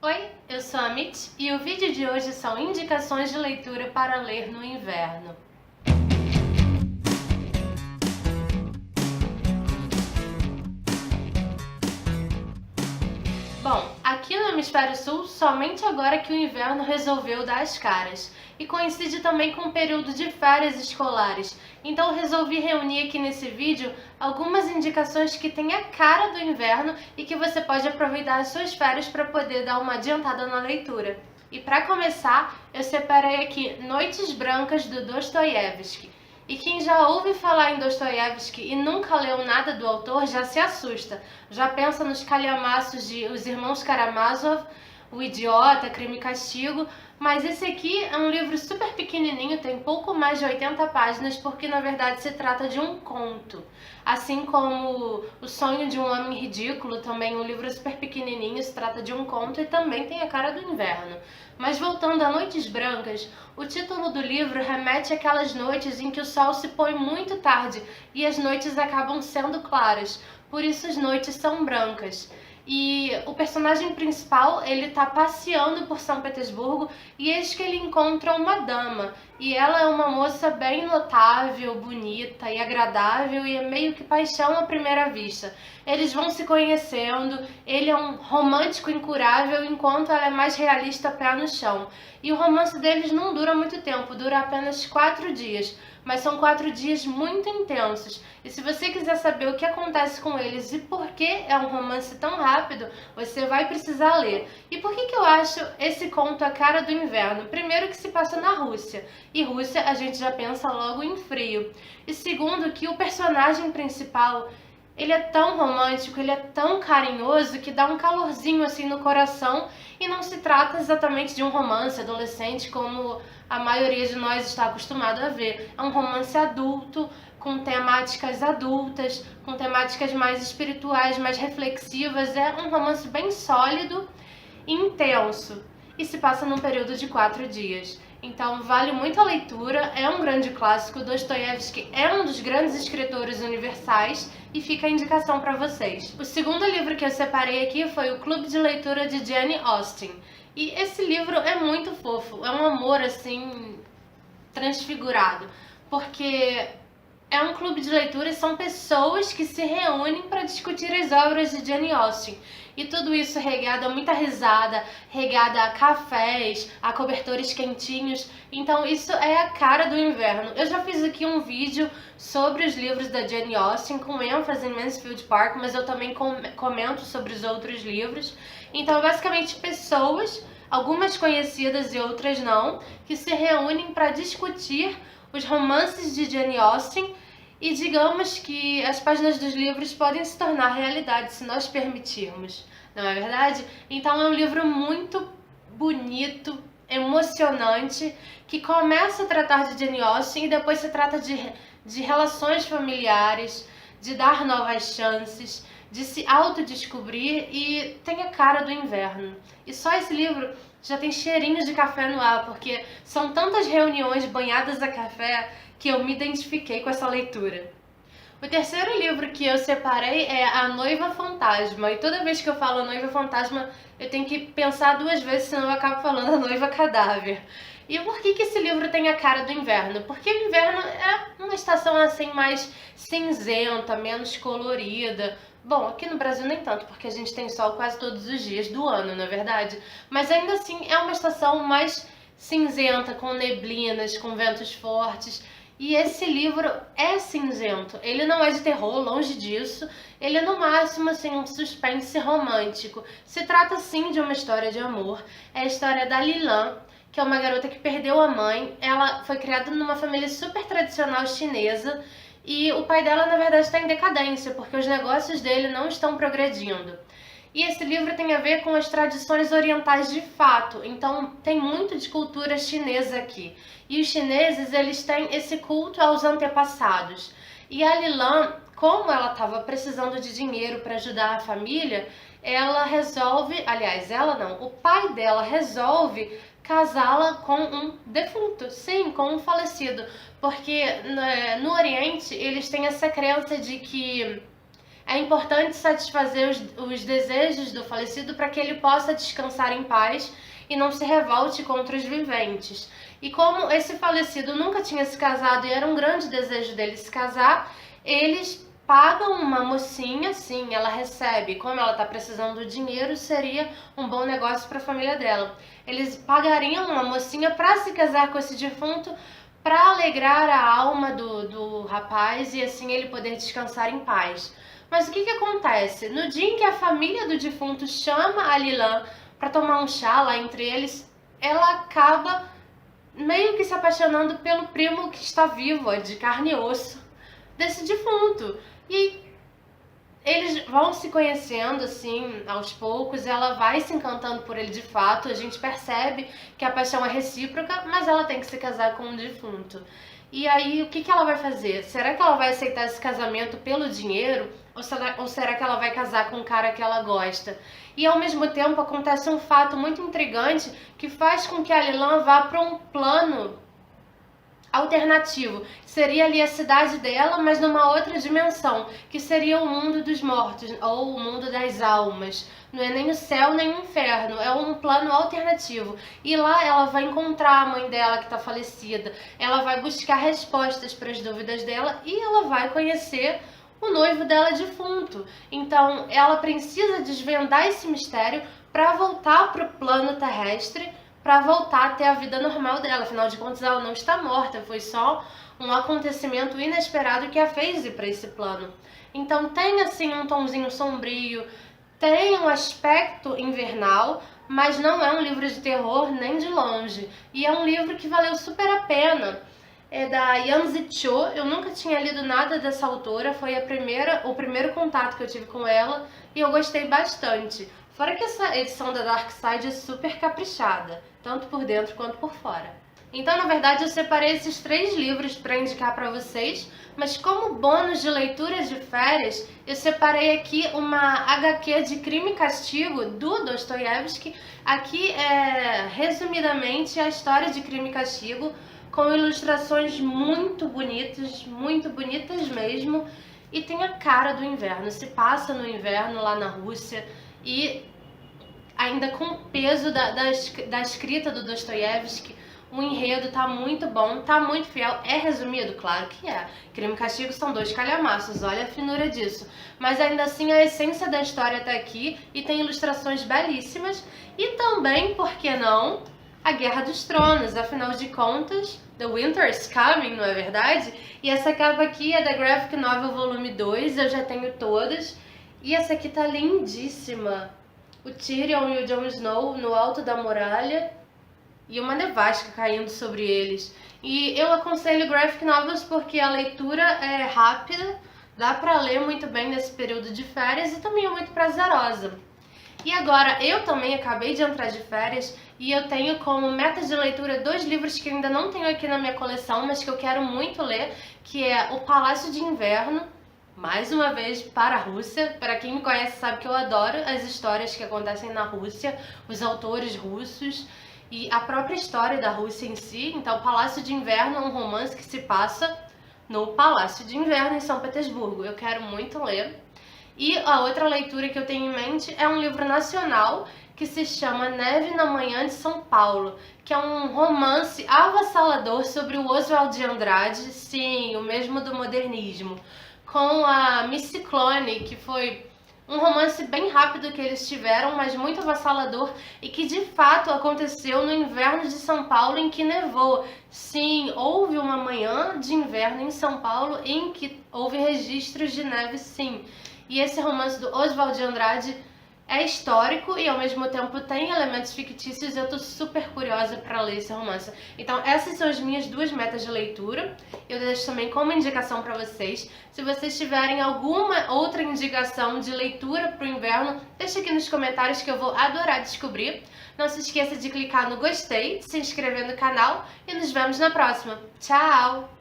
Oi, eu sou a Mitch e o vídeo de hoje são indicações de leitura para ler no inverno. Bom, aqui no Hemisfério Sul, somente agora que o inverno resolveu dar as caras. E coincide também com o período de férias escolares. Então resolvi reunir aqui nesse vídeo algumas indicações que têm a cara do inverno e que você pode aproveitar as suas férias para poder dar uma adiantada na leitura. E para começar, eu separei aqui Noites Brancas do Dostoiévski. E quem já ouve falar em Dostoiévski e nunca leu nada do autor já se assusta. Já pensa nos calhamaços de Os Irmãos Karamazov, O Idiota, Crime e Castigo, mas esse aqui é um livro super pequenininho, tem pouco mais de 80 páginas, porque na verdade se trata de um conto. Assim como O Sonho de um Homem Ridículo, também um livro super pequenininho, se trata de um conto e também tem a cara do inverno. Mas voltando a Noites Brancas, o título do livro remete àquelas noites em que o sol se põe muito tarde e as noites acabam sendo claras, por isso as noites são brancas. E o personagem principal, ele tá passeando por São Petersburgo e eis que ele encontra uma dama. E ela é uma moça bem notável, bonita e agradável e é meio que paixão à primeira vista. Eles vão se conhecendo, ele é um romântico incurável enquanto ela é mais realista, pé no chão. E o romance deles não dura muito tempo, dura apenas 4 dias. Mas são 4 dias muito intensos. E se você quiser saber o que acontece com eles e por que é um romance tão rápido, você vai precisar ler. E por que eu acho esse conto a cara do inverno? Primeiro que se passa na Rússia. E Rússia a gente já pensa logo em frio. E segundo que o personagem principal, ele é tão romântico, ele é tão carinhoso que dá um calorzinho assim no coração e não se trata exatamente de um romance adolescente como a maioria de nós está acostumado a ver. É um romance adulto, com temáticas adultas, com temáticas mais espirituais, mais reflexivas. É um romance bem sólido e intenso e se passa num período de 4 dias. Então vale muito a leitura, é um grande clássico. Dostoiévski é um dos grandes escritores universais e fica a indicação para vocês. O segundo livro que eu separei aqui foi O Clube de Leitura de Jane Austen. E esse livro é muito fofo, é um amor assim transfigurado, porque é um clube de leitura e são pessoas que se reúnem para discutir as obras de Jane Austen. E tudo isso regado a muita risada, regada a cafés, a cobertores quentinhos. Então isso é a cara do inverno. Eu já fiz aqui um vídeo sobre os livros da Jane Austen, com ênfase em Mansfield Park, mas eu também comento sobre os outros livros. Então basicamente pessoas, algumas conhecidas e outras não, que se reúnem para discutir os romances de Jane Austen e digamos que as páginas dos livros podem se tornar realidade se nós permitirmos, não é verdade? Então é um livro muito bonito, emocionante, que começa a tratar de Jane Austen e depois se trata de relações familiares, de dar novas chances, de se autodescobrir e tem a cara do inverno. E só esse livro já tem cheirinhos de café no ar, porque são tantas reuniões banhadas a café que eu me identifiquei com essa leitura. O terceiro livro que eu separei é A Noiva Fantasma, e toda vez que eu falo Noiva Fantasma, eu tenho que pensar 2 vezes, senão eu acabo falando A Noiva Cadáver. E por que esse livro tem a cara do inverno? Porque o inverno é uma estação assim mais cinzenta, menos colorida. Bom, aqui no Brasil nem tanto, porque a gente tem sol quase todos os dias do ano, não é verdade? Mas ainda assim é uma estação mais cinzenta, com neblinas, com ventos fortes. E esse livro é cinzento, ele não é de terror, longe disso, ele é no máximo assim um suspense romântico. Se trata sim de uma história de amor, é a história da Lilan, que é uma garota que perdeu a mãe. Ela foi criada numa família super tradicional chinesa e o pai dela na verdade está em decadência, porque os negócios dele não estão progredindo. E esse livro tem a ver com as tradições orientais de fato, então tem muito de cultura chinesa aqui. E os chineses, eles têm esse culto aos antepassados. E a Lilan, como ela estava precisando de dinheiro para ajudar a família, ela resolve, aliás, ela não, o pai dela resolve casá-la com um defunto, sim, com um falecido, porque no Oriente eles têm essa crença de que é importante satisfazer os desejos do falecido para que ele possa descansar em paz e não se revolte contra os viventes. E como esse falecido nunca tinha se casado e era um grande desejo dele se casar, eles pagam uma mocinha, sim, ela recebe, como ela está precisando do dinheiro, seria um bom negócio para a família dela. Eles pagariam uma mocinha para se casar com esse defunto, para alegrar a alma do rapaz e assim ele poder descansar em paz. Mas o que acontece? No dia em que a família do defunto chama a Lilan para tomar um chá lá entre eles, ela acaba meio que se apaixonando pelo primo que está vivo, de carne e osso, desse defunto. E eles vão se conhecendo assim aos poucos, ela vai se encantando por ele de fato, a gente percebe que a paixão é recíproca, mas ela tem que se casar com um defunto. E aí o que ela vai fazer? Será que ela vai aceitar esse casamento pelo dinheiro? Ou será que ela vai casar com um cara que ela gosta? E ao mesmo tempo acontece um fato muito intrigante que faz com que a Lilan vá para um plano alternativo. Seria ali a cidade dela, mas numa outra dimensão, que seria o mundo dos mortos, ou o mundo das almas. Não é nem o céu nem o inferno, é um plano alternativo. E lá ela vai encontrar a mãe dela que está falecida, ela vai buscar respostas para as dúvidas dela e ela vai conhecer o noivo dela defunto. Então ela precisa desvendar esse mistério para voltar para o plano terrestre, para voltar a ter a vida normal dela. Afinal de contas, ela não está morta, foi só um acontecimento inesperado que a fez ir para esse plano. Então tem assim um tomzinho sombrio, tem um aspecto invernal, mas não é um livro de terror nem de longe. E é um livro que valeu super a pena. É da Yanzi Cho, eu nunca tinha lido nada dessa autora, foi o primeiro contato que eu tive com ela e eu gostei bastante. Fora que essa edição da Dark Side é super caprichada, tanto por dentro quanto por fora. Então, na verdade, eu separei esses 3 livros para indicar para vocês, mas como bônus de leitura de férias, eu separei aqui uma HQ de Crime e Castigo do Dostoiévski. Aqui é, resumidamente, a história de Crime e Castigo, com ilustrações muito bonitas mesmo, e tem a cara do inverno. Se passa no inverno lá na Rússia e ainda com o peso da escrita do Dostoiévski. O enredo tá muito bom, tá muito fiel, é resumido? Claro que é. Crime e Castigo são 2 calhamaços, olha a finura disso. Mas ainda assim a essência da história tá aqui e tem ilustrações belíssimas. E também, por que não, a Guerra dos Tronos, afinal de contas, The Winter's Coming, não é verdade? E essa capa aqui é da Graphic Novel Volume 2, eu já tenho todas. E essa aqui tá lindíssima. O Tyrion e o Jon Snow no alto da muralha e uma nevasca caindo sobre eles. E eu aconselho graphic novels porque a leitura é rápida, dá pra ler muito bem nesse período de férias e também é muito prazerosa. E agora, eu também acabei de entrar de férias e eu tenho como meta de leitura 2 livros que eu ainda não tenho aqui na minha coleção, mas que eu quero muito ler, que é O Palácio de Inverno, mais uma vez para a Rússia. Para quem me conhece sabe que eu adoro as histórias que acontecem na Rússia, os autores russos e a própria história da Rússia em si. Então, Palácio de Inverno é um romance que se passa no Palácio de Inverno em São Petersburgo. Eu quero muito ler. E a outra leitura que eu tenho em mente é um livro nacional que se chama Neve na Manhã de São Paulo, que é um romance avassalador sobre o Oswald de Andrade, sim, o mesmo do modernismo, com a Miss Ciclone, que foi um romance bem rápido que eles tiveram, mas muito avassalador e que de fato aconteceu no inverno de São Paulo, em que nevou. Sim, houve uma manhã de inverno em São Paulo em que houve registros de neve, sim. E esse romance do Oswald de Andrade é histórico e ao mesmo tempo tem elementos fictícios. Eu tô super curiosa para ler esse romance. Então essas são as minhas 2 metas de leitura. Eu deixo também como indicação para vocês. Se vocês tiverem alguma outra indicação de leitura para o inverno, deixa aqui nos comentários que eu vou adorar descobrir. Não se esqueça de clicar no gostei, de se inscrever no canal e nos vemos na próxima. Tchau!